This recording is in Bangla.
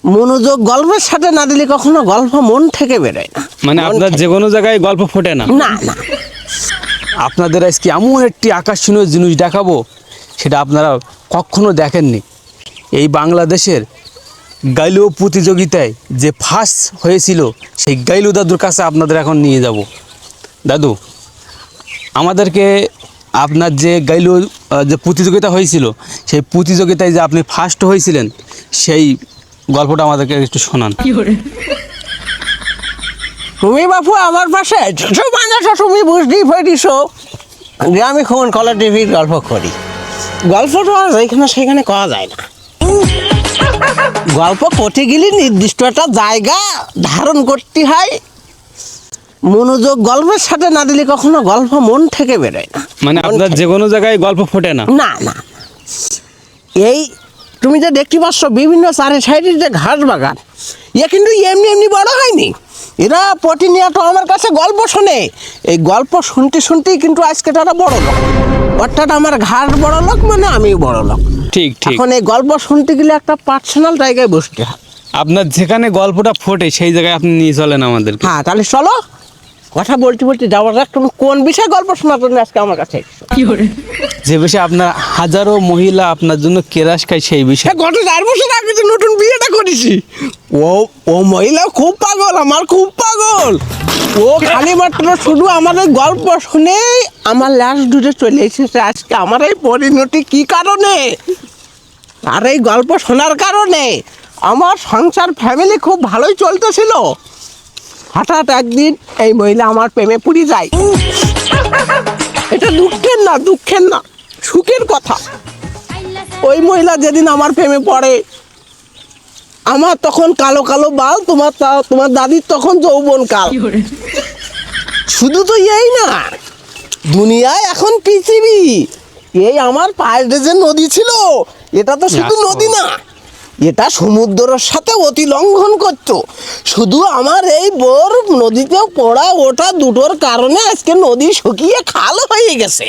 মনোযোগ গল্পের সাথে না দিলে কখনো গল্প মন থেকে বেরোয় না। মানে আপনার যে কোনো জায়গায় গল্প ফোটে না? না না। আপনাদের আজকে এমন একটি আকর্ষণীয় জিনিস দেখাবো, সেটা আপনারা কখনো দেখেননি। এই বাংলাদেশের গাইলো প্রতিযোগিতায় যে ফার্স্ট হয়েছিল, সেই গাইলো দাদুর কাছে আপনাদের এখন নিয়ে যাব। দাদু, আমাদেরকে আপনার যে গাইলো যে প্রতিযোগিতা হয়েছিল, সেই প্রতিযোগিতায় যে আপনি ফার্স্ট হয়েছিলেন, সেই গল্পটা আমাদেরকে একটু শোনান। তুমি বাপু আমার পাশে তুমি বুঝতেই পারিস যে আমি কোন কলার টিভির গল্প করি। গল্পটা যেখানে সেখানে করা যায় না। গল্প করতে গেলে নির্দিষ্ট একটা জায়গা ধারণ করতে হয়। মনোযোগ গল্পের সাথে না দিলে কখনো গল্প মন থেকে বেরোয় না। মানে আপনার যে কোনো জায়গায় গল্প ফোটে না? না না। এই তুমি যে দেখতে পাচ্ছ বিভিন্ন চারি সাইডের যে ঘাস বাগান, এ কিন্তু এমনি এমনি বড় হয়নি। এরা প্রতিনিয়ত আমার কাছে গল্প শোনে। এই গল্প শুনতে শুনতেই কিন্তু আজকে তারা বড় লোক। অর্থাৎ আমার ঘাস বড় লোক মানে আমিও বড় লোক। ঠিক ঠিক। এখন এই গল্প শুনতে গেলে একটা পার্সোনাল জায়গায় বসতে হয়। আপনার যেখানে গল্পটা ফোটে সেই জায়গায় আপনি নিয়ে চলেন আমাদেরকে। হ্যাঁ, তাহলে চলো কথা বলতে বলতে যাওয়া যাক। তুমি কোন বিষয়ে গল্প শোনার জন্য আজকে আমার কাছে এসেছো? যে বিষয়ে আপনার হাজারো মহিলা আপনার জন্য কেরাস খায়, সেই বিষয়ে। গত 4 বছর আগে যে নতুন বিয়েটা করেছি, ও মহিলা খুব পাগল, আমার খুব পাগল। ও খালি মাত্র শুধু আমাদের গল্প শুনেই আমার লাস্ট ডুটে চলে এসেছে আজকে। আমার এই পরিণতি কি কারণে? আর এই গল্প শোনার কারণে আমার সংসার ফ্যামিলি খুব ভালোই চলতেছিল। হঠাৎ একদিন এই মহিলা আমার প্রেমে পড়ে যায়। এটা দুঃখের না সুখের কথা। ওই মহিলা যেদিন আমার প্রেমে পড়ে, আমার তখন কালো কালো বাল, তোমার দাদির তখন যৌবন কাল। শুধু তো এই না, দুনিয়ায় এখন পৃথিবী, এই আমার পায়ে যে নদী ছিল, এটা তো শুধু নদী না, এটা সমুদ্রের সাথে অতিলঙ্ঘন করতো। শুধু আমার এই বোর নদীতে পড়া ওঠা দুটোর কারণে আজকে নদী শুকিয়ে খাল হয়ে গেছে।